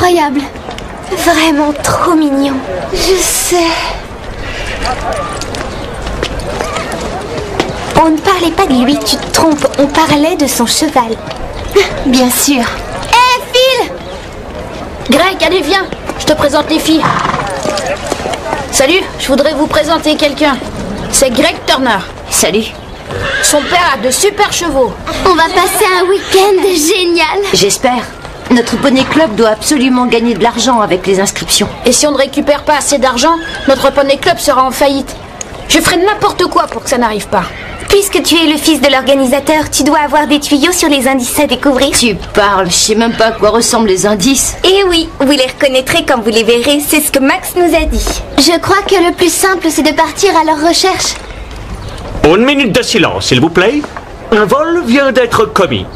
incroyable. Vraiment trop mignon. Je sais. On ne parlait pas de lui, tu te trompes. On parlait de son cheval. Bien sûr. Hé, Phil! Greg, allez, viens. Je te présente les filles. Salut, je voudrais vous présenter quelqu'un. C'est Greg Turner. Salut. Son père a de super chevaux. On va passer un week-end génial. J'espère. Notre poney club doit absolument gagner de l'argent avec les inscriptions. Et si on ne récupère pas assez d'argent, notre poney club sera en faillite. Je ferai n'importe quoi pour que ça n'arrive pas. Puisque tu es le fils de l'organisateur, tu dois avoir des tuyaux sur les indices à découvrir. Tu parles, je sais même pas à quoi ressemblent les indices. Eh oui, vous les reconnaîtrez quand vous les verrez, c'est ce que Max nous a dit. Je crois que le plus simple, c'est de partir à leur recherche. Une minute de silence, s'il vous plaît. Un vol vient d'être commis.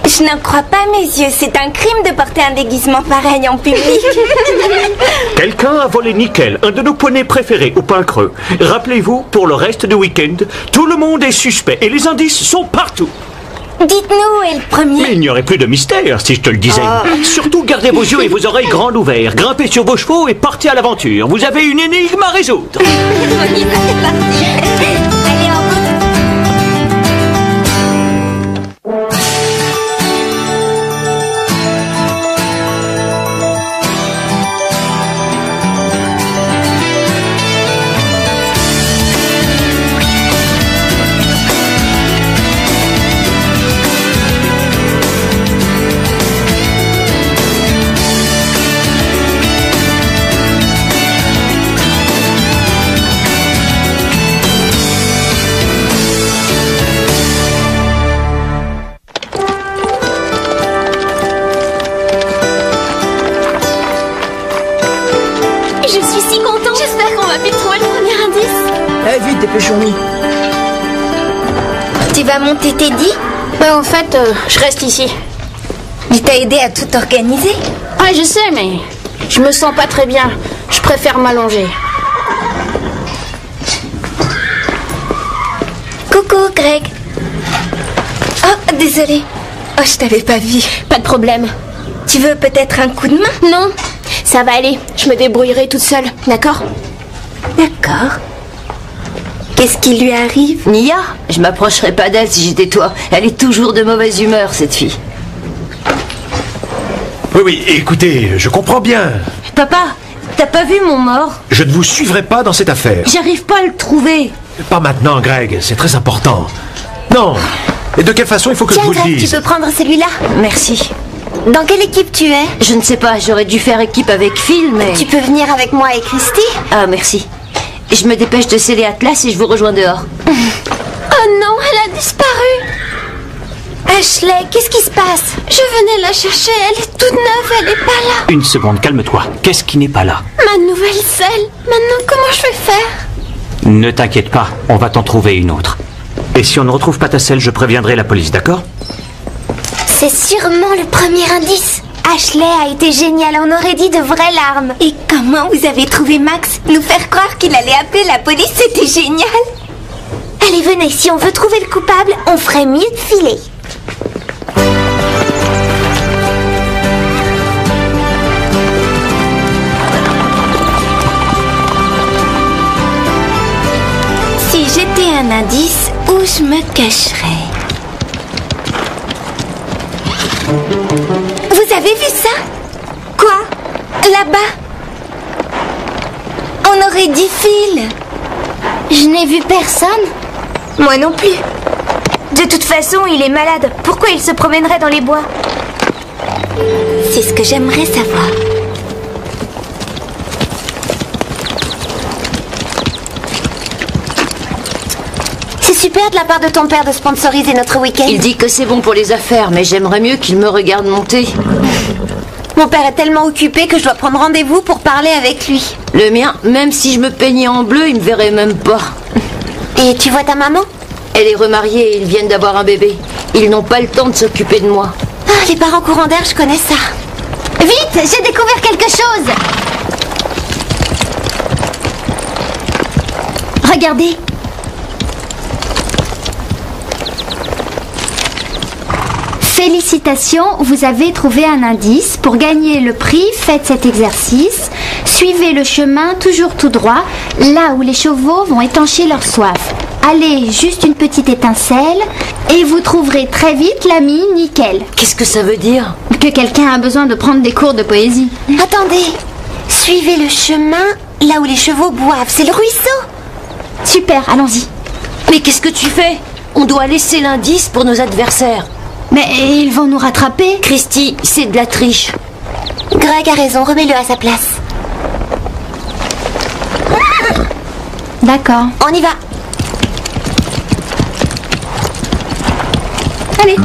Je n'en crois pas mes yeux, c'est un crime de porter un déguisement pareil en public. Quelqu'un a volé Nickel, un de nos poneys préférés au pain creux. Rappelez-vous, pour le reste du week-end, tout le monde est suspect et les indices sont partout. Dites-nous, est le premier. Mais il n'y aurait plus de mystère si je te le disais. Surtout gardez vos yeux et vos oreilles grands ouverts, grimpez sur vos chevaux et partez à l'aventure. Vous avez une énigme à résoudre. On y va, c'est parti. Allez, en route. Vite, dépêchons-nous. Tu vas monter Teddy? En fait, je reste ici. Il t'a aidé à tout organiser? Ah, je sais, mais je me sens pas très bien. Je préfère m'allonger. Coucou, Greg. Oh, désolé. Oh, je t'avais pas vu. Pas de problème. Tu veux peut-être un coup de main? Non, ça va aller. Je me débrouillerai toute seule, d'accord? D'accord. Qu'est-ce qui lui arrive? Nia, je m'approcherais pas d'elle si j'étais toi. Elle est toujours de mauvaise humeur, cette fille. Oui, écoutez, je comprends bien. Papa, t'as pas vu mon mort? Je ne vous suivrai pas dans cette affaire. J'arrive pas à le trouver. Pas maintenant, Greg, c'est très important. Non. Et de quelle façon il faut que Tiens, je vous le Greg, dise? tu peux prendre celui-là. Merci. Dans quelle équipe tu es? Je ne sais pas, j'aurais dû faire équipe avec Phil, mais... Tu peux venir avec moi et Christy? Ah, merci. Je me dépêche de sceller Atlas et je vous rejoins dehors. Oh non, elle a disparu. Ashley, qu'est-ce qui se passe? Je venais la chercher, elle est toute neuve, elle est pas là. Une seconde, calme-toi. Qu'est-ce qui n'est pas là? Ma nouvelle selle. Maintenant, comment je vais faire? Ne t'inquiète pas, on va t'en trouver une autre. Et si on ne retrouve pas ta selle, je préviendrai la police, d'accord? C'est sûrement le premier indice. Ashley a été géniale, on aurait dit de vraies larmes. Et comment vous avez trouvé Max? Nous faire croire qu'il allait appeler la police, c'était génial. Allez, venez, si on veut trouver le coupable, on ferait mieux de filer. Si j'étais un indice, où je me cacherais? Vous avez vu ça? Quoi? Là-bas? On aurait dit Phil. Je n'ai vu personne. Moi non plus. De toute façon, il est malade. Pourquoi il se promènerait dans les bois? C'est ce que j'aimerais savoir. C'est super de la part de ton père de sponsoriser notre week-end. Il dit que c'est bon pour les affaires, mais j'aimerais mieux qu'il me regarde monter. Mon père est tellement occupé que je dois prendre rendez-vous pour parler avec lui. Le mien, même si je me peignais en bleu, il me verrait même pas. Et tu vois ta maman? Elle est remariée et ils viennent d'avoir un bébé. Ils n'ont pas le temps de s'occuper de moi. Ah, les parents courants d'air, je connais ça. Vite, j'ai découvert quelque chose. Félicitations, vous avez trouvé un indice. Pour gagner le prix, faites cet exercice. Suivez le chemin toujours tout droit, là où les chevaux vont étancher leur soif. Allez juste une petite étincelle et vous trouverez très vite l'ami Nickel. Qu'est-ce que ça veut dire? Que quelqu'un a besoin de prendre des cours de poésie. Attendez, suivez le chemin là où les chevaux boivent, c'est le ruisseau. Super, allons-y. Mais qu'est-ce que tu fais? On doit laisser l'indice pour nos adversaires. Mais ils vont nous rattraper. Christy, c'est de la triche. Greg a raison, remets-le à sa place. D'accord. On y va. Allez.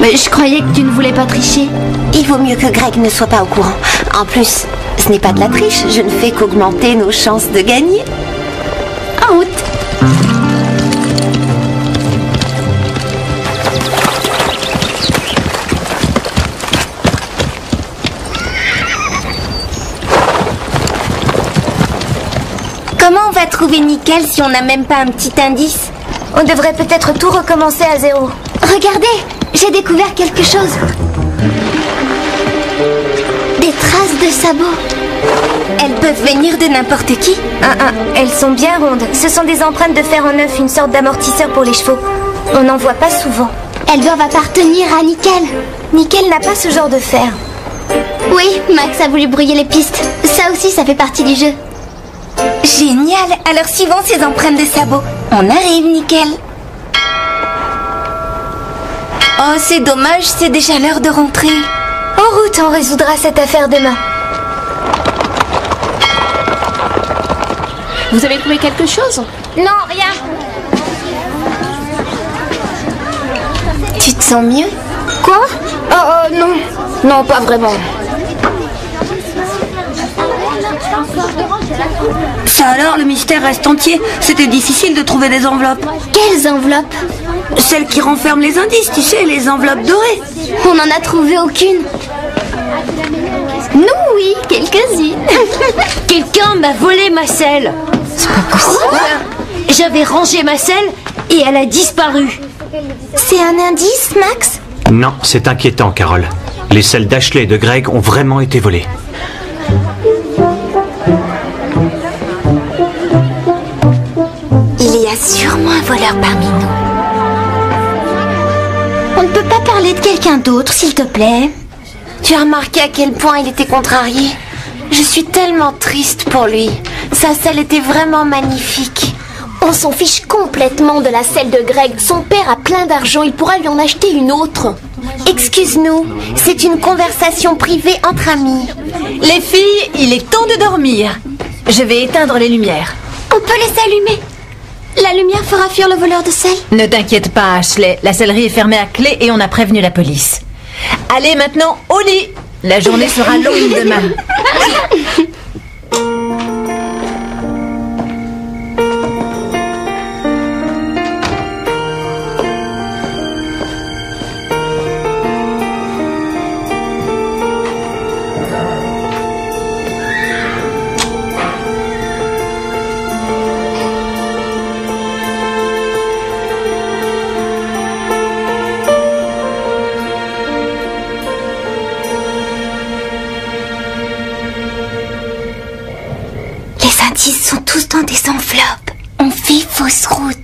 Mais je croyais que tu ne voulais pas tricher. Il vaut mieux que Greg ne soit pas au courant. En plus, ce n'est pas de la triche, je ne fais qu'augmenter nos chances de gagner. En route. Comment on va trouver Nickel si on n'a même pas un petit indice? On devrait peut-être tout recommencer à zéro. Regardez, j'ai découvert quelque chose. Des traces de sabots. Elles peuvent venir de n'importe qui. Elles sont bien rondes. Ce sont des empreintes de fer en œuf, une sorte d'amortisseur pour les chevaux. On n'en voit pas souvent. Elles doivent appartenir à Nickel. Nickel n'a pas ce genre de fer. Oui, Max a voulu brouiller les pistes. Ça aussi, ça fait partie du jeu. Génial. Alors suivons ces empreintes de sabots. On arrive, Nickel. Oh, c'est dommage, c'est déjà l'heure de rentrer. En route, on résoudra cette affaire demain. Vous avez trouvé quelque chose? Non, rien. Tu te sens mieux? Quoi? Non. Non, pas vraiment. Ça alors, le mystère reste entier. C'était difficile de trouver des enveloppes. Quelles enveloppes? Celles qui renferment les indices, tu sais, les enveloppes dorées. On n'en a trouvé aucune. Nous, oui, quelques-unes. Quelqu'un m'a volé ma selle. C'est pas possible. J'avais rangé ma selle et elle a disparu. C'est un indice, Max? Non, c'est inquiétant, Carole. Les selles d'Ashley et de Greg ont vraiment été volées. Il y a sûrement un voleur parmi nous. On ne peut pas parler de quelqu'un d'autre, s'il te plaît. Tu as remarqué à quel point il était contrarié? Je suis tellement triste pour lui. Sa selle était vraiment magnifique. On s'en fiche complètement de la selle de Greg. Son père a plein d'argent, il pourra lui en acheter une autre. Excuse-nous, c'est une conversation privée entre amis. Les filles, il est temps de dormir. Je vais éteindre les lumières. On peut les allumer. La lumière fera fuir le voleur de selle. Ne t'inquiète pas, Ashley. La sellerie est fermée à clé et on a prévenu la police. Allez maintenant au lit. La journée sera longue demain. Ils sont tous dans des enveloppes. On fait fausse route.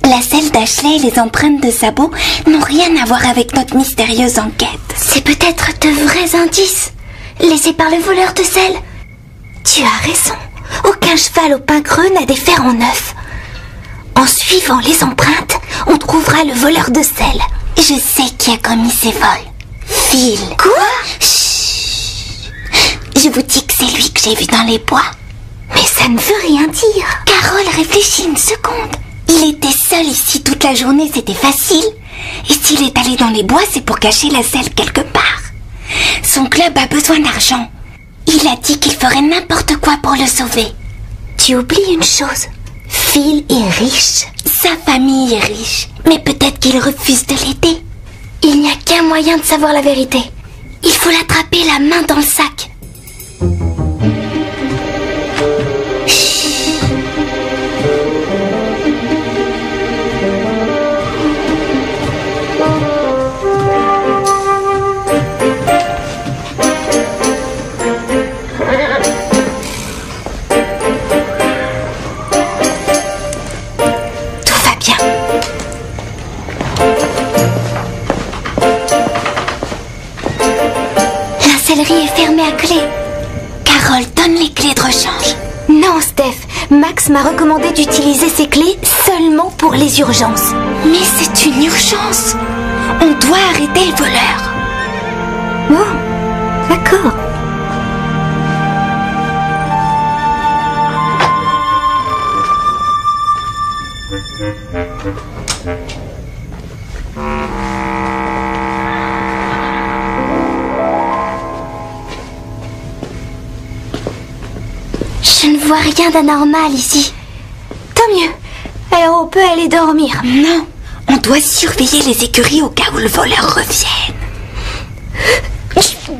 La selle d'Ashley et les empreintes de sabots n'ont rien à voir avec notre mystérieuse enquête. C'est peut-être de vrais indices, laissés par le voleur de selle. Tu as raison. Aucun cheval au pain creux n'a des fers en œuf. En suivant les empreintes, on trouvera le voleur de selle. Je sais qui a commis ces vols. Phil. Quoi? Chut. Je vous dis que c'est lui que j'ai vu dans les bois. Mais ça ne veut rien dire. Carole, réfléchis une seconde. Il était seul ici toute la journée, c'était facile. Et s'il est allé dans les bois, c'est pour cacher la selle quelque part. Son club a besoin d'argent. Il a dit qu'il ferait n'importe quoi pour le sauver. Tu oublies une chose. Phil est riche. Sa famille est riche. Mais peut-être qu'il refuse de l'aider. Il n'y a qu'un moyen de savoir la vérité. Il faut l'attraper la main dans le sac. sellerie est fermée à clé. Carole, donne les clés de rechange. Non, Steph. Max m'a recommandé d'utiliser ces clés seulement pour les urgences. Mais c'est une urgence. On doit arrêter le voleur. Oh, d'accord. Je ne vois rien d'anormal ici. Tant mieux. Alors on peut aller dormir. Non, on doit surveiller les écuries au cas où le voleur revienne. Chut.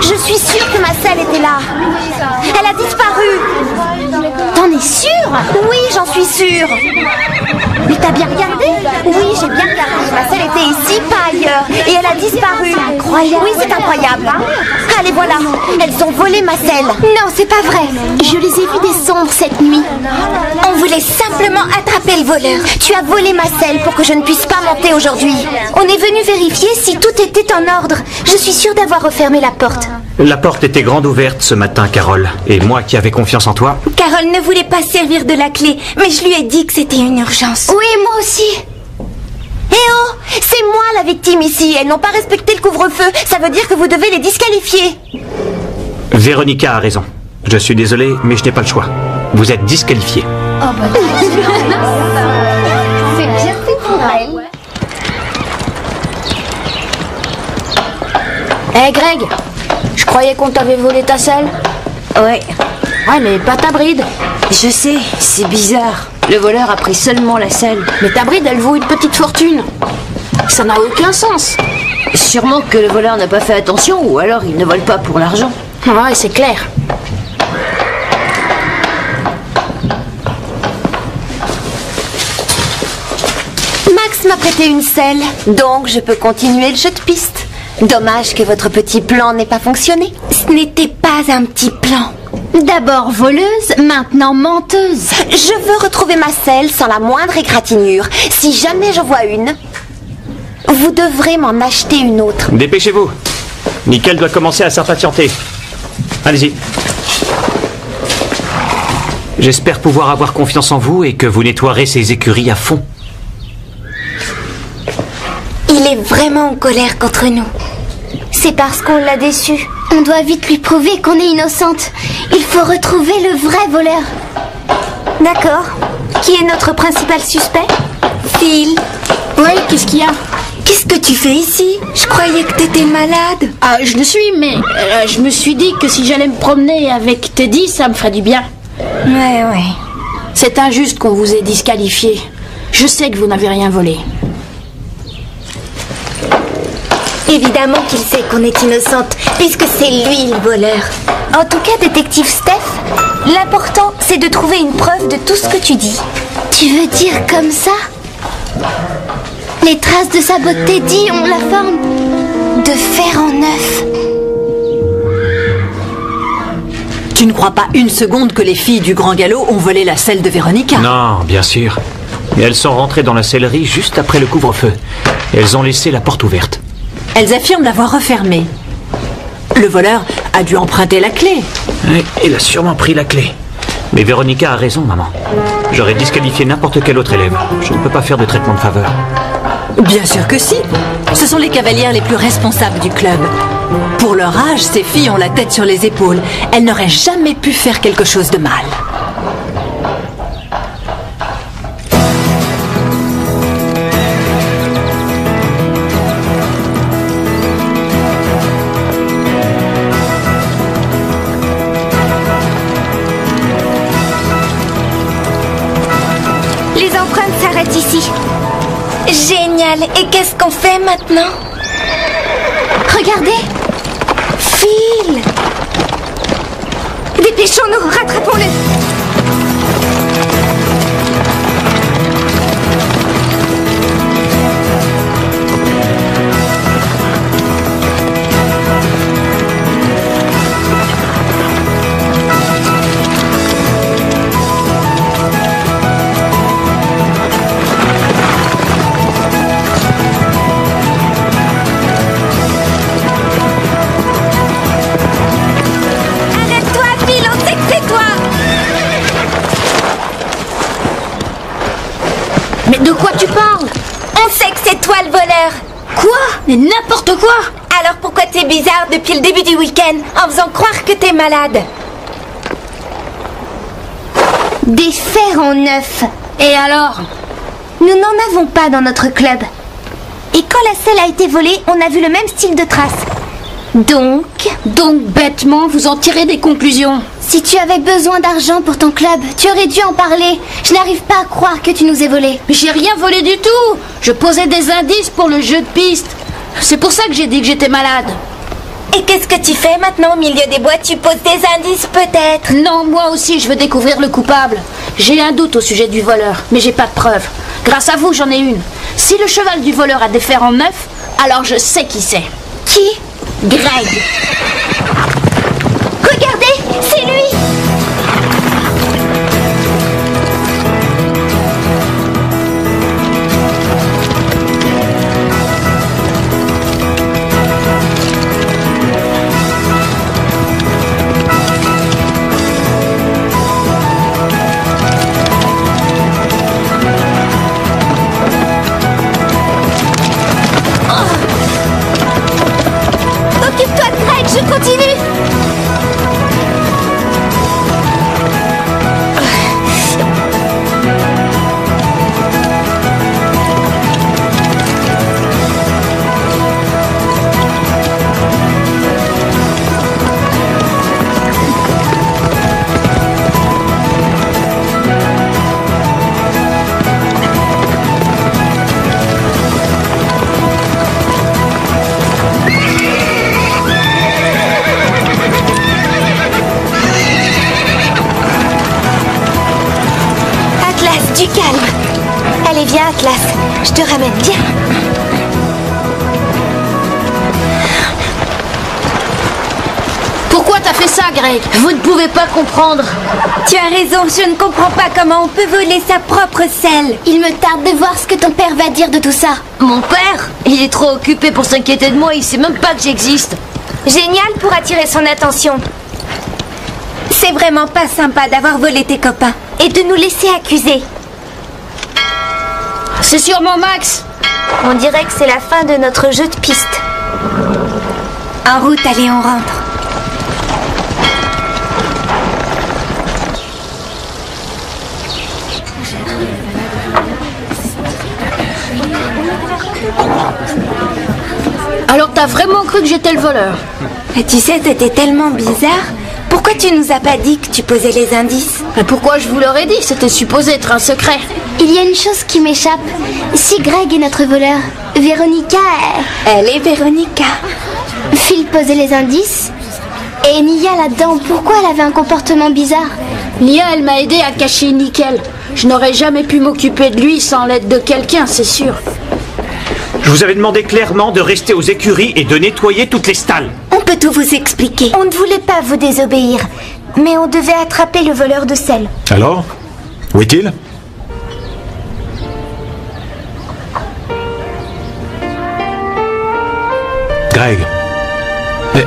Je suis sûre que ma selle était là. Elle a disparu. T'en es sûre? Oui, j'en suis sûre. Mais t'as bien regardé? Oui, j'ai bien regardé. Ma selle était ici, pas ailleurs. Et elle a disparu. C'est incroyable. Oui, c'est incroyable. Allez, voilà. Elles ont volé ma selle. Non, c'est pas vrai. Je les ai vues descendre cette nuit. On voulait simplement attraper le voleur. Tu as volé ma selle pour que je ne puisse pas monter aujourd'hui. On est venu vérifier si tout était en ordre. Je suis sûre d'avoir refermé la porte. La porte était grande ouverte ce matin, Carole. Et moi qui avais confiance en toi... Carole ne voulait pas servir de la clé, mais je lui ai dit que c'était une urgence. Oui, moi aussi. Eh oh, c'est moi la victime ici. Elles n'ont pas respecté le couvre-feu. Ça veut dire que vous devez les disqualifier. Véronica a raison. Je suis désolé, mais je n'ai pas le choix. Vous êtes disqualifiés. C'est bien fait pour elle. Hé Greg, je croyais qu'on t'avait volé ta selle. Ouais, Ouais, mais pas ta bride. je sais, c'est bizarre. Le voleur a pris seulement la selle. Mais ta bride, elle vaut une petite fortune. Ça n'a aucun sens. Sûrement que le voleur n'a pas fait attention, ou alors il ne vole pas pour l'argent. Ouais, c'est clair. Max m'a prêté une selle, donc je peux continuer le jeu de piste. Dommage que votre petit plan n'ait pas fonctionné. Ce n'était pas un petit plan. D'abord voleuse, maintenant menteuse. Je veux retrouver ma selle sans la moindre égratignure. Si jamais j'en vois une, vous devrez m'en acheter une autre. Dépêchez-vous. Nickel doit commencer à s'impatienter. Allez-y. J'espère pouvoir avoir confiance en vous et que vous nettoierez ces écuries à fond. Il est vraiment en colère contre nous. C'est parce qu'on l'a déçu. On doit vite lui prouver qu'on est innocente. Il faut retrouver le vrai voleur. D'accord. Qui est notre principal suspect? Phil, Oui, qu'est-ce qu'il y a? qu'est-ce que tu fais ici? Je croyais que t'étais malade. Ah, je le suis, mais je me suis dit que si j'allais me promener avec Teddy, ça me ferait du bien. Ouais. C'est injuste qu'on vous ait disqualifié. Je sais que vous n'avez rien volé. Évidemment qu'il sait qu'on est innocente, puisque c'est lui le voleur. En tout cas, détective Steph, l'important, c'est de trouver une preuve de tout ce que tu dis. Tu veux dire comme ça? Les traces de sa botte Teddy ont la forme De fer en neuf. Tu ne crois pas une seconde que les filles du Grand Galop ont volé la selle de Véronica? Non, bien sûr. Mais elles sont rentrées dans la sellerie juste après le couvre-feu. Elles ont laissé la porte ouverte. Elles affirment l'avoir refermée. Le voleur a dû emprunter la clé. Oui, il a sûrement pris la clé. Mais Véronica a raison, maman. J'aurais disqualifié n'importe quel autre élève. Je ne peux pas faire de traitement de faveur. Bien sûr que si. Ce sont les cavalières les plus responsables du club. Pour leur âge, ces filles ont la tête sur les épaules. Elles n'auraient jamais pu faire quelque chose de mal. Les empreintes s'arrêtent ici. Génial. Et qu'est-ce qu'on fait maintenant? Regardez. Phil! Dépêchons-nous, rattrapons-le. Mais de quoi tu parles? On sait que c'est toi le voleur. Quoi? Mais n'importe quoi! Alors pourquoi t'es bizarre depuis le début du week-end en faisant croire que t'es malade? Des fers en neuf. Et alors? Nous n'en avons pas dans notre club. Et quand la selle a été volée, on a vu le même style de traces. Donc, Bêtement, vous en tirez des conclusions. si tu avais besoin d'argent pour ton club, tu aurais dû en parler. Je n'arrive pas à croire que tu nous aies volé. Mais j'ai rien volé du tout. Je posais des indices pour le jeu de piste. C'est pour ça que j'ai dit que j'étais malade. Et qu'est-ce que tu fais maintenant au milieu des bois? Tu poses des indices peut-être? Non, moi aussi, je veux découvrir le coupable. J'ai un doute au sujet du voleur, mais j'ai pas de preuves. Grâce à vous, j'en ai une. Si le cheval du voleur a des fers en neuf, alors je sais qui c'est. Qui? Greg. Regardez, c'est lui. Occupe-toi de Greg, je continue. Atlas, du calme. Allez, viens, Atlas. Je te ramène, viens. Pourquoi t'as fait ça, Greg? Vous ne pouvez pas comprendre. Tu as raison, je ne comprends pas comment on peut voler sa propre selle. Il me tarde de voir ce que ton père va dire de tout ça. Mon père, il est trop occupé pour s'inquiéter de moi, il sait même pas que j'existe. Génial pour attirer son attention. C'est vraiment pas sympa d'avoir volé tes copains et de nous laisser accuser. C'est sûrement Max. On dirait que c'est la fin de notre jeu de piste. En route, allez, on rentre. Alors t'as vraiment cru que j'étais le voleur? Et tu sais, c'était tellement bizarre. Pourquoi tu nous as pas dit que tu posais les indices? Mais pourquoi je vous l'aurais dit? C'était supposé être un secret. Il y a une chose qui m'échappe. Si Greg est notre voleur, Véronica, Elle est Véronica. Phil posait les indices. Et Nia là-dedans, pourquoi elle avait un comportement bizarre? Nia, elle m'a aidé à cacher Nickel. Je n'aurais jamais pu m'occuper de lui sans l'aide de quelqu'un, c'est sûr. Je vous avais demandé clairement de rester aux écuries et de nettoyer toutes les stalles. On peut tout vous expliquer. On ne voulait pas vous désobéir, mais on devait attraper le voleur de sel. Alors? Où est-il? Greg. Mais...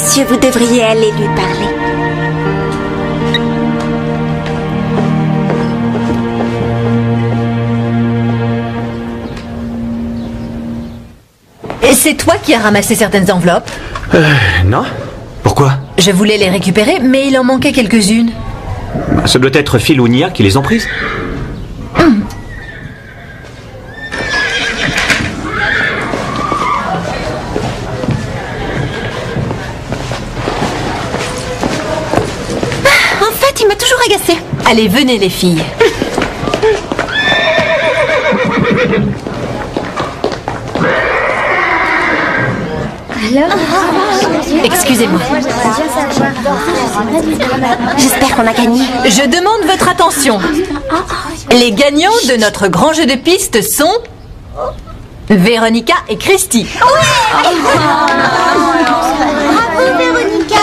monsieur, vous devriez aller lui parler. Et c'est toi qui as ramassé certaines enveloppes? Non. Pourquoi? Je voulais les récupérer, mais il en manquait quelques-unes. Ça doit être Phil ou Nia qui les ont prises. En fait, il m'a toujours agacée. Allez, venez les filles. Excusez-moi. J'espère qu'on a gagné. Je demande votre attention. Les gagnants de notre grand jeu de pistes sont Véronica et Christy. Bravo, Véronica.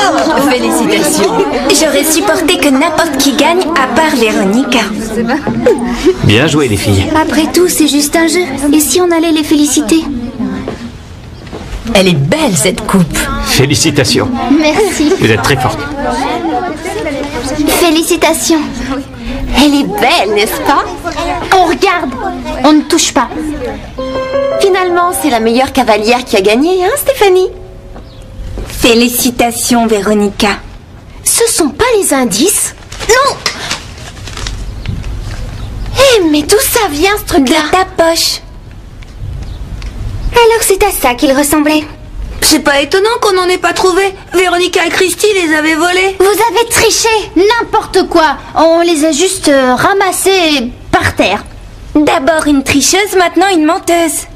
Félicitations. J'aurais supporté que n'importe qui gagne à part Véronica. Bien joué, les filles. Après tout, c'est juste un jeu. Et si on allait les féliciter? Elle est belle cette coupe. Félicitations. Merci. Vous êtes très forte. Félicitations. Elle est belle, n'est-ce pas? On regarde. On ne touche pas. Finalement, c'est la meilleure cavalière qui a gagné, hein, Stéphanie? Félicitations, Véronica. Ce sont pas les indices? Non! Eh, mais d'où ça vient ce truc-là? De ta poche. Alors c'est à ça qu'il ressemblait. C'est pas étonnant qu'on n'en ait pas trouvé. Véronica et Christy les avaient volés. Vous avez triché. N'importe quoi. On les a juste ramassés par terre. D'abord une tricheuse, maintenant une menteuse.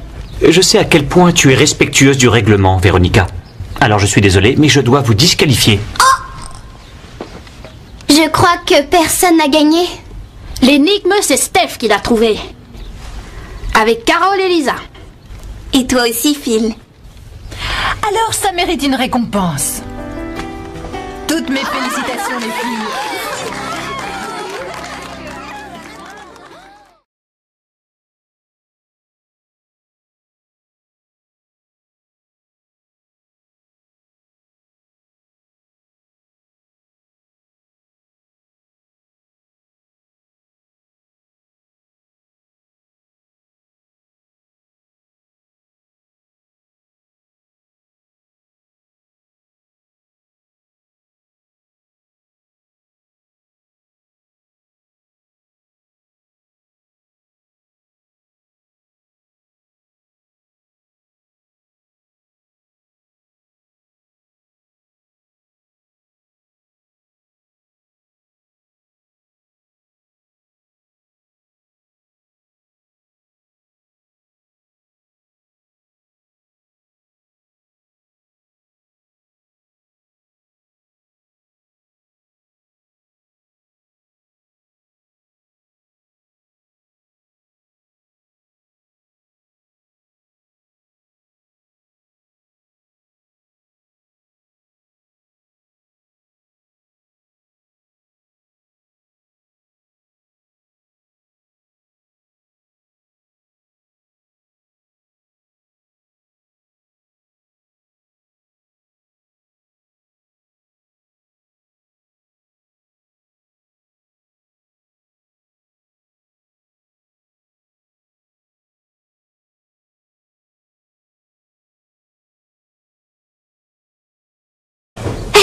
Je sais à quel point tu es respectueuse du règlement, Véronica. Alors je suis désolé, mais je dois vous disqualifier. Je crois que personne n'a gagné. L'énigme, c'est Steph qui l'a trouvée. Avec Carole et Lisa. Et toi aussi, Phil. Alors ça mérite une récompense. Toutes mes félicitations les filles.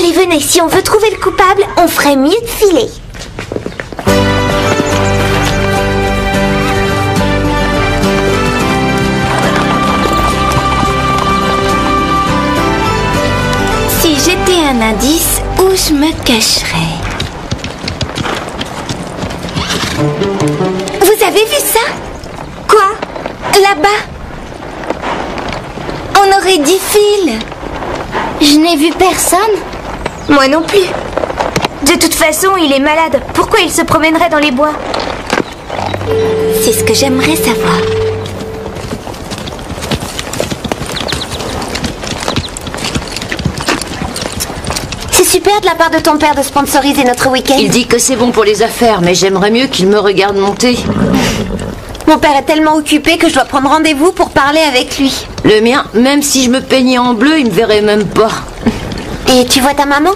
Allez, venez, si on veut trouver le coupable, on ferait mieux de filer. Si j'étais un indice, où je me cacherais? Vous avez vu ça? Quoi? Là-bas? On aurait dit Phil. Je n'ai vu personne. Moi non plus. De toute façon, il est malade. Pourquoi il se promènerait dans les bois? C'est ce que j'aimerais savoir. C'est super de la part de ton père de sponsoriser notre week-end. Il dit que c'est bon pour les affaires, mais j'aimerais mieux qu'il me regarde monter. Mon père est tellement occupé que je dois prendre rendez-vous pour parler avec lui. Le mien, même si je me peignais en bleu, il me verrait même pas. Et tu vois ta maman?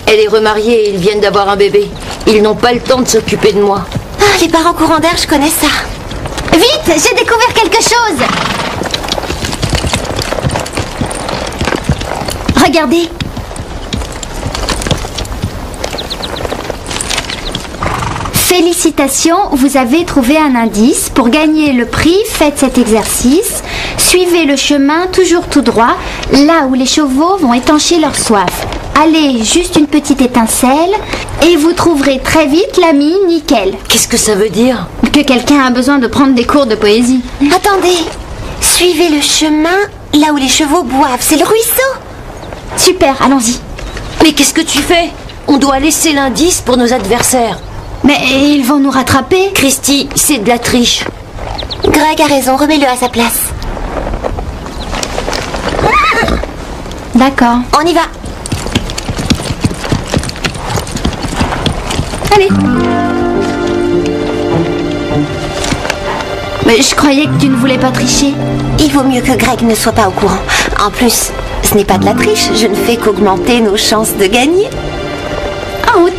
Elle est remariée et ils viennent d'avoir un bébé. Ils n'ont pas le temps de s'occuper de moi. Ah, les parents courants d'air, je connais ça. Vite, j'ai découvert quelque chose. Regardez. Félicitations, vous avez trouvé un indice. Pour gagner le prix, faites cet exercice. Suivez le chemin toujours tout droit, là où les chevaux vont étancher leur soif. Allez juste une petite étincelle et vous trouverez très vite l'ami Nickel. Qu'est-ce que ça veut dire? Que quelqu'un a besoin de prendre des cours de poésie. Attendez, suivez le chemin là où les chevaux boivent, c'est le ruisseau. Super, allons-y. Mais qu'est-ce que tu fais? On doit laisser l'indice pour nos adversaires. Mais ils vont nous rattraper. Christy, c'est de la triche. Greg a raison, remets-le à sa place. D'accord. On y va. Allez. Mais je croyais que tu ne voulais pas tricher. Il vaut mieux que Greg ne soit pas au courant. En plus, ce n'est pas de la triche, je ne fais qu'augmenter nos chances de gagner. En route.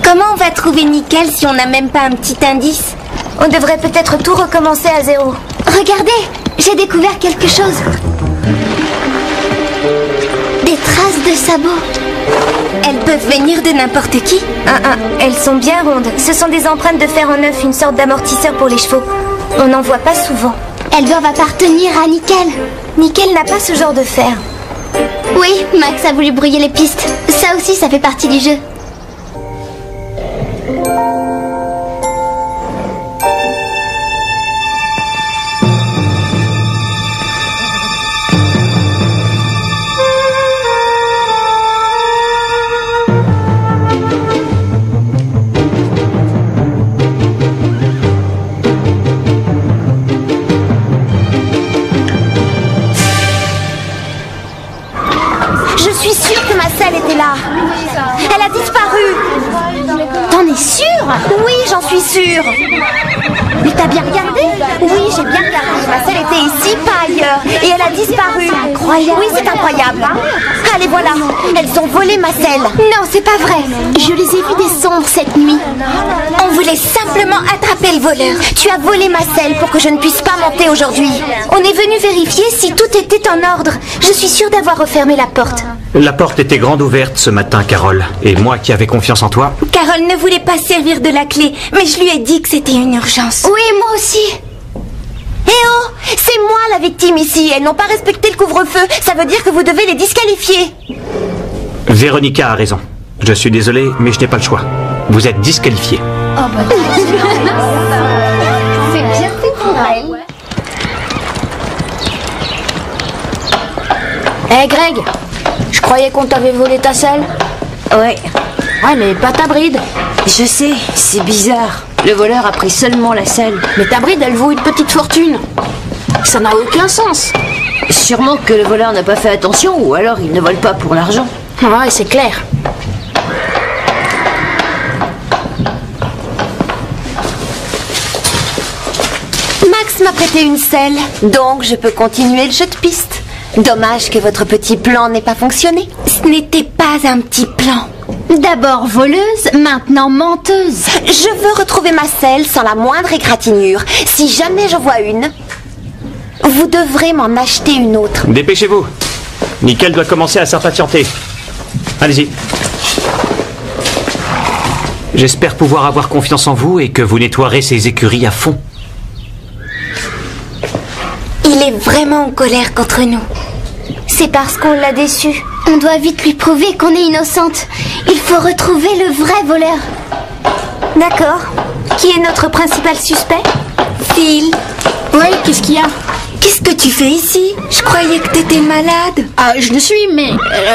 Comment on va trouver Nickel si on n'a même pas un petit indice? On devrait peut-être tout recommencer à zéro. Regardez, j'ai découvert quelque chose. Des traces de sabots. Elles peuvent venir de n'importe qui. Elles sont bien rondes. Ce sont des empreintes de fer en œuf, une sorte d'amortisseur pour les chevaux. On n'en voit pas souvent. Elles doivent appartenir à Nickel. Nickel n'a pas ce genre de fer. Oui, Max a voulu brouiller les pistes. Ça aussi, ça fait partie du jeu. Je suis sûre que ma selle était là. Elle a disparu. T'en es sûre? Oui, j'en suis sûre. Mais t'as bien regardé? Oui, j'ai bien regardé. Ma selle était ici, pas ailleurs. Et elle a disparu. Incroyable. Oui, c'est incroyable. Allez, voilà. Elles ont volé ma selle. Non, c'est pas vrai. Je les ai vus descendre cette nuit. On voulait simplement attraper le voleur. Tu as volé ma selle pour que je ne puisse pas monter aujourd'hui. On est venu vérifier si tout était en ordre. Je suis sûre d'avoir refermé la porte. La porte était grande ouverte ce matin, Carole. Et moi qui avais confiance en toi... Carole ne voulait pas servir de la clé, mais je lui ai dit que c'était une urgence. Oui, moi aussi. Eh oh, c'est moi la victime ici. Elles n'ont pas respecté le couvre-feu. Ça veut dire que vous devez les disqualifier. Véronica a raison. Je suis désolé, mais je n'ai pas le choix. Vous êtes disqualifiés. Oh bah c'est bien fait pour elle. Hé Greg, je croyais qu'on t'avait volé ta selle. Ouais, Ouais, mais pas ta bride. je sais, c'est bizarre. Le voleur a pris seulement la selle. Mais ta bride, elle vaut une petite fortune. Ça n'a aucun sens. Sûrement que le voleur n'a pas fait attention, ou alors il ne vole pas pour l'argent. Ouais, c'est clair. Max m'a prêté une selle, donc je peux continuer le jeu de piste. Dommage que votre petit plan n'ait pas fonctionné. Ce n'était pas un petit plan. D'abord voleuse, maintenant menteuse. Je veux retrouver ma selle sans la moindre égratignure. Si jamais j'en vois une, vous devrez m'en acheter une autre. Dépêchez-vous. Nickel doit commencer à s'impatienter. Allez-y. J'espère pouvoir avoir confiance en vous et que vous nettoierez ces écuries à fond. Il est vraiment en colère contre nous. C'est parce qu'on l'a déçu. On doit vite lui prouver qu'on est innocente. Il faut retrouver le vrai voleur. D'accord. Qui est notre principal suspect? Phil. Oui, qu'est-ce qu'il y a? Qu'est-ce que tu fais ici? Je croyais que t'étais malade. Ah, je le suis, mais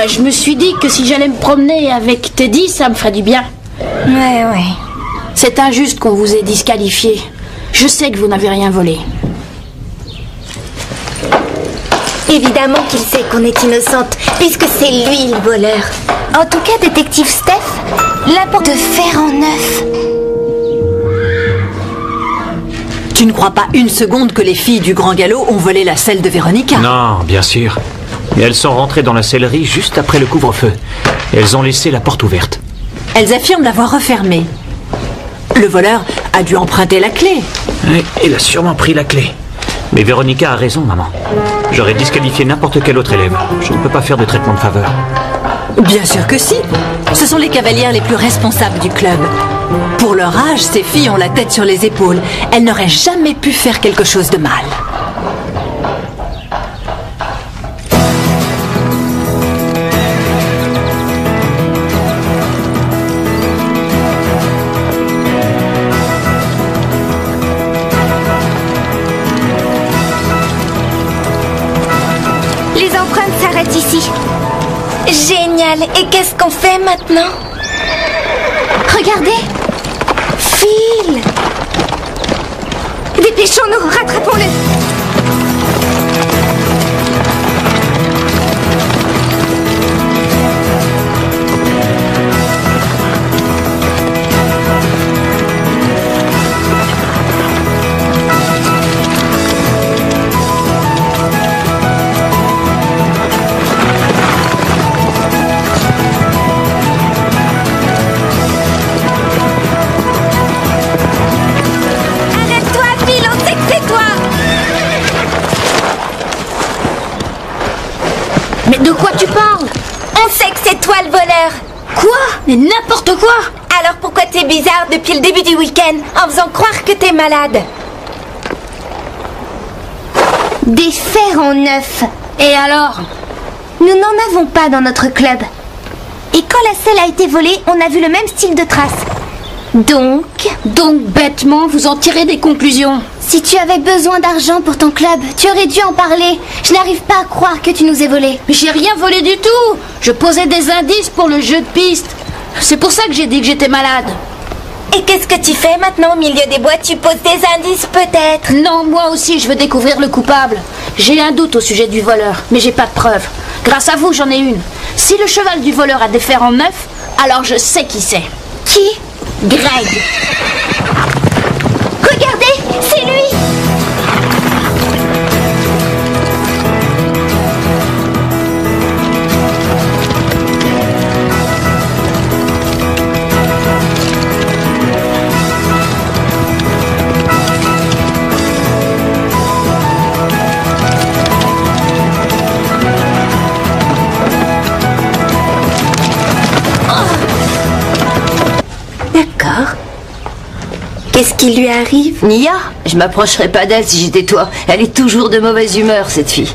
je me suis dit que si j'allais me promener avec Teddy, ça me ferait du bien. Ouais. C'est injuste qu'on vous ait disqualifié. Je sais que vous n'avez rien volé. Et Évidemment qu'il sait qu'on est innocente, puisque c'est lui le voleur. En tout cas, détective Steph, l'important de fer en neuf. Tu ne crois pas une seconde que les filles du Grand Galop ont volé la selle de Véronica? Non, bien sûr. Mais elles sont rentrées dans la sellerie juste après le couvre-feu. Et elles ont laissé la porte ouverte. Elles affirment l'avoir refermée. Le voleur a dû emprunter la clé. Oui, il a sûrement pris la clé. Mais Véronica a raison, maman. J'aurais disqualifié n'importe quel autre élève. Je ne peux pas faire de traitement de faveur. Bien sûr que si. Ce sont les cavalières les plus responsables du club. Pour leur âge, ces filles ont la tête sur les épaules. Elles n'auraient jamais pu faire quelque chose de mal. Les empreintes s'arrêtent ici. Génial. Et qu'est-ce qu'on fait maintenant? Regardez, Phil! Dépêchons-nous, rattrapons-le! Mais de quoi tu parles? On sait que c'est toi le voleur! Quoi? Mais n'importe quoi! Alors pourquoi t'es bizarre depuis le début du week-end en faisant croire que t'es malade? des fers en neuf. Et alors? Nous n'en avons pas dans notre club. Et quand la selle a été volée, on a vu le même style de traces. Donc, bêtement, vous en tirez des conclusions. si tu avais besoin d'argent pour ton club, tu aurais dû en parler. Je n'arrive pas à croire que tu nous aies volé. Mais j'ai rien volé du tout. Je posais des indices pour le jeu de piste. C'est pour ça que j'ai dit que j'étais malade. Et qu'est-ce que tu fais maintenant au milieu des bois? Tu poses des indices peut-être? Non, moi aussi, je veux découvrir le coupable. J'ai un doute au sujet du voleur, mais j'ai pas de preuves. Grâce à vous, j'en ai une. Si le cheval du voleur a des fers en neuf, alors je sais qui c'est. Qui? Greg. Regardez, c'est lui. D'accord. Qu'est-ce qui lui arrive? Nia, je m'approcherais pas d'elle si j'étais toi. Elle est toujours de mauvaise humeur, cette fille.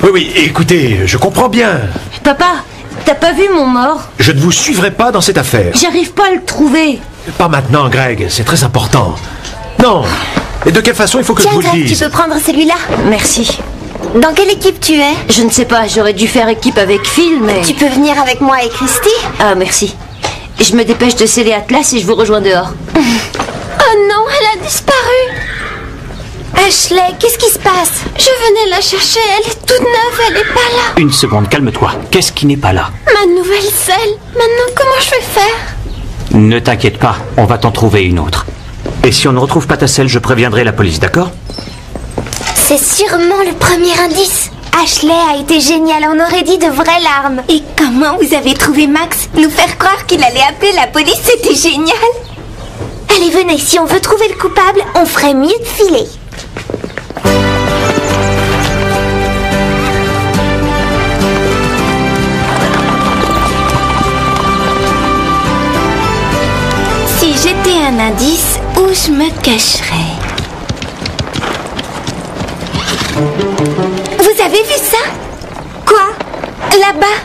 Oui, oui, écoutez, je comprends bien. Papa, t'as pas vu mon mort? Je ne vous suivrai pas dans cette affaire. J'arrive pas à le trouver. Pas maintenant, Greg, c'est très important. Non. Et de quelle façon il faut que Tiens, je vous le Greg, tu dise? peux prendre celui-là. Merci. Dans quelle équipe tu es? Je ne sais pas, j'aurais dû faire équipe avec Phil, mais... Tu peux venir avec moi et Christy? Ah, merci. Je me dépêche de sceller Atlas et je vous rejoins dehors. Oh non, elle a disparu! Ashley, qu'est-ce qui se passe? Je venais la chercher, elle est toute neuve, elle est pas là. Une seconde, calme-toi. Qu'est-ce qui n'est pas là? Ma nouvelle selle. Maintenant, comment je vais faire? Ne t'inquiète pas, on va t'en trouver une autre. Et si on ne retrouve pas ta selle, je préviendrai la police, d'accord? C'est sûrement le premier indice. Ashley a été géniale, on aurait dit de vraies larmes. Et comment vous avez trouvé Max? Nous faire croire qu'il allait appeler la police, c'était génial. Allez, venez, si on veut trouver le coupable, on ferait mieux de filer. Si j'étais un indice, où je me cacherais? Vous avez vu ça? Quoi? Là-bas?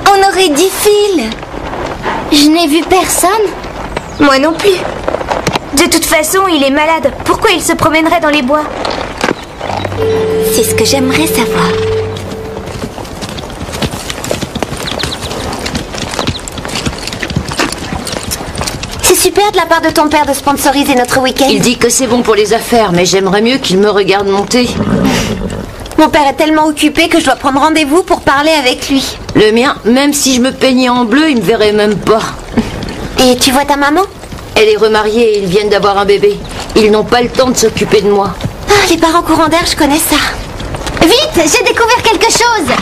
On aurait dit Phil. Je n'ai vu personne. Moi non plus. De toute façon, il est malade. Pourquoi il se promènerait dans les bois? C'est ce que j'aimerais savoir. C'est super de la part de ton père de sponsoriser notre week-end. Il dit que c'est bon pour les affaires, mais j'aimerais mieux qu'il me regarde monter. Mon père est tellement occupé que je dois prendre rendez-vous pour parler avec lui. Le mien, même si je me peignais en bleu, il me verrait même pas. Et tu vois ta maman? Elle est remariée et ils viennent d'avoir un bébé. Ils n'ont pas le temps de s'occuper de moi. Ah, les parents courants d'air, je connais ça. Vite, j'ai découvert quelque chose.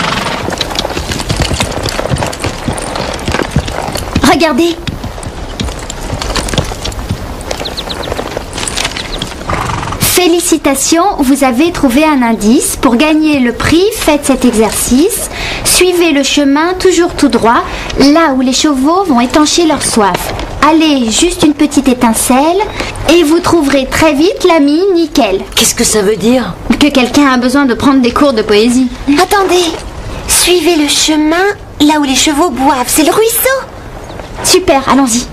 Regardez. Félicitations, vous avez trouvé un indice. Pour gagner le prix, faites cet exercice. Suivez le chemin toujours tout droit, là où les chevaux vont étancher leur soif. Allez juste une petite étincelle et vous trouverez très vite l'ami Nickel. Qu'est-ce que ça veut dire? Que quelqu'un a besoin de prendre des cours de poésie. Attendez, suivez le chemin là où les chevaux boivent, c'est le ruisseau. Super, allons-y.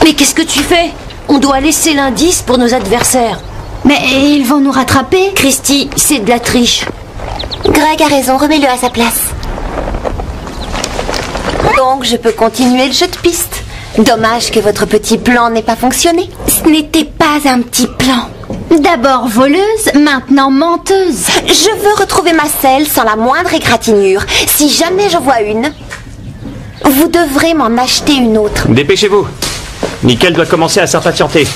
Mais qu'est-ce que tu fais? On doit laisser l'indice pour nos adversaires. Mais ils vont nous rattraper. Christy, c'est de la triche. Greg a raison, remets-le à sa place. Donc je peux continuer le jeu de piste. Dommage que votre petit plan n'ait pas fonctionné. Ce n'était pas un petit plan. D'abord voleuse, maintenant menteuse. Je veux retrouver ma selle sans la moindre égratignure. Si jamais je vois une, vous devrez m'en acheter une autre. Dépêchez-vous. Nickel doit commencer à s'impatienter.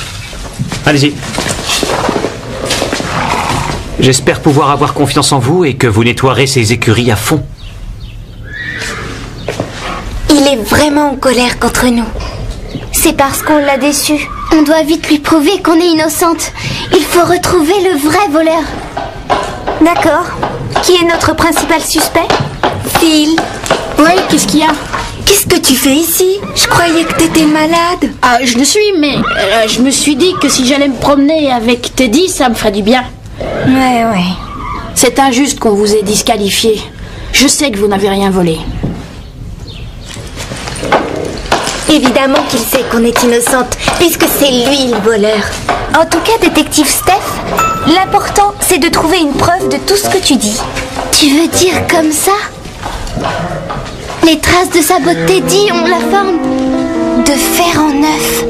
Allez-y. J'espère pouvoir avoir confiance en vous et que vous nettoierez ces écuries à fond. Il est vraiment en colère contre nous. C'est parce qu'on l'a déçu. On doit vite lui prouver qu'on est innocente. Il faut retrouver le vrai voleur. D'accord. Qui est notre principal suspect? Phil. Oui, qu'est-ce qu'il y a? Qu'est-ce que tu fais ici? Je croyais que t'étais malade. Ah, je le suis, mais je me suis dit que si j'allais me promener avec Teddy, ça me ferait du bien. Ouais. C'est injuste qu'on vous ait disqualifié. Je sais que vous n'avez rien volé. Évidemment qu'il sait qu'on est innocente, puisque c'est lui le voleur. En tout cas, détective Steph, l'important, c'est de trouver une preuve de tout ce que tu dis. Tu veux dire comme ça? Les traces de sa botte Teddy ont la forme de fer en neuf.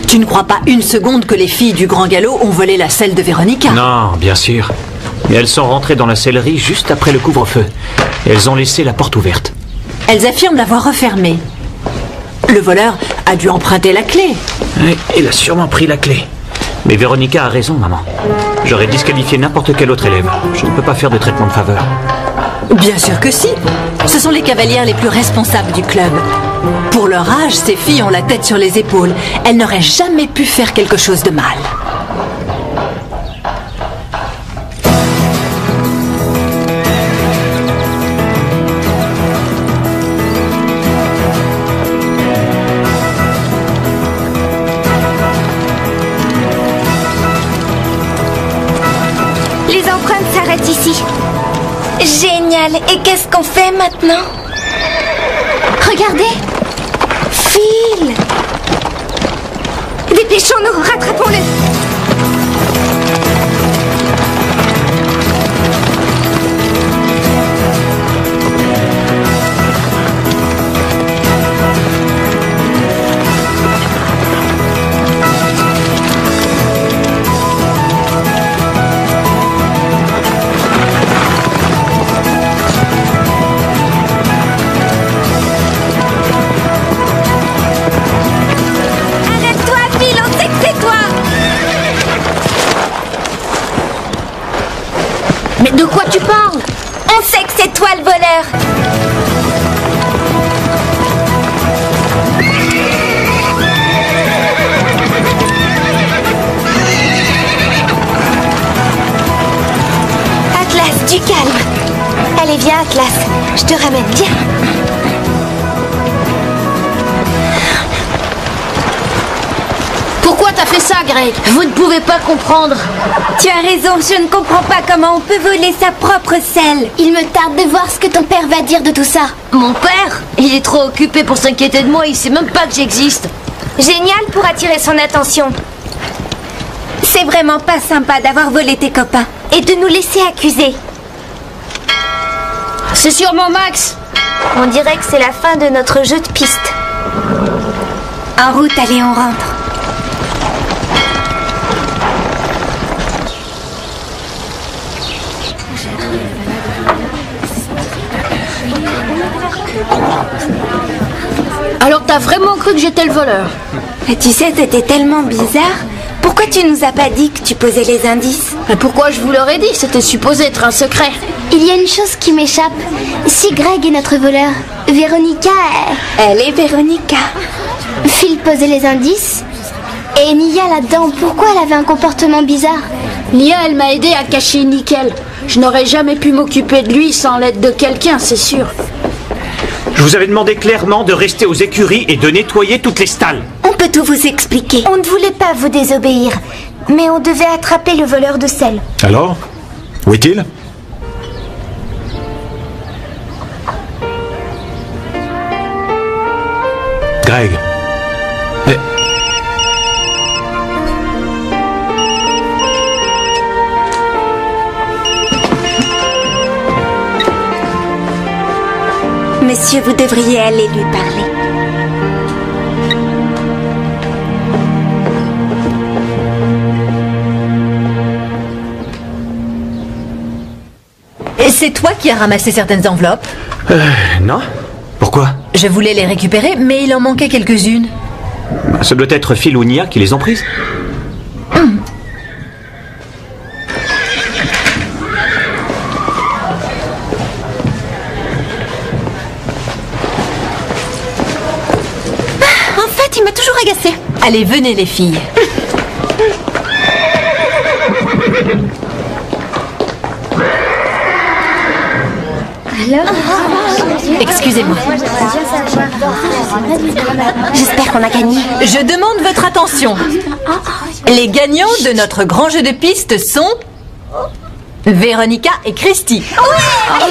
Tu ne crois pas une seconde que les filles du Grand Galop ont volé la selle de Véronica? Non, bien sûr. Mais elles sont rentrées dans la sellerie juste après le couvre-feu. Et elles ont laissé la porte ouverte. Elles affirment l'avoir refermée. Le voleur a dû emprunter la clé. Oui, il a sûrement pris la clé. Mais Véronica a raison, maman. J'aurais disqualifié n'importe quel autre élève. Je ne peux pas faire de traitement de faveur. Bien sûr que si. Ce sont les cavalières les plus responsables du club. Pour leur âge, ces filles ont la tête sur les épaules. Elles n'auraient jamais pu faire quelque chose de mal. Les empreintes s'arrêtent ici. Génial. Et qu'est-ce qu'on fait maintenant? Regardez. Phil. Dépêchons-nous, rattrapons-le. Mais de quoi tu parles? On sait que c'est toi le voleur. Atlas, du calme. Allez, viens, Atlas. Je te ramène, viens. Pourquoi t'as fait ça, Greg? Vous ne pouvez pas comprendre. Tu as raison, je ne comprends pas comment on peut voler sa propre selle. Il me tarde de voir ce que ton père va dire de tout ça. Mon père? Il est trop occupé pour s'inquiéter de moi, il sait même pas que j'existe. Génial pour attirer son attention. C'est vraiment pas sympa d'avoir volé tes copains et de nous laisser accuser. C'est sûrement Max. On dirait que c'est la fin de notre jeu de piste. En route, allez, on rentre. Alors t'as vraiment cru que j'étais le voleur? Et tu sais, c'était tellement bizarre. Pourquoi tu nous as pas dit que tu posais les indices? Mais pourquoi je vous l'aurais dit? C'était supposé être un secret. Il y a une chose qui m'échappe. Si Greg est notre voleur, Véronica, Elle est Véronica. Phil posait les indices. Et Nia là-dedans, pourquoi elle avait un comportement bizarre? Nia, elle m'a aidé à cacher Nickel. Je n'aurais jamais pu m'occuper de lui sans l'aide de quelqu'un, c'est sûr. Je vous avais demandé clairement de rester aux écuries et de nettoyer toutes les stalles. On peut tout vous expliquer. On ne voulait pas vous désobéir, mais on devait attraper le voleur de sel. Alors? Où est-il? Greg. Mais... Monsieur, vous devriez aller lui parler. Et c'est toi qui as ramassé certaines enveloppes? Non. Pourquoi? Je voulais les récupérer, mais il en manquait quelques-unes. Ce doit être Phil ou Nia qui les ont prises. En fait, il m'a toujours agacée. Allez, venez les filles. Excusez-moi. J'espère qu'on a gagné. Je demande votre attention. Les gagnants de notre grand jeu de pistes sont... Véronica et Christy. Ouais.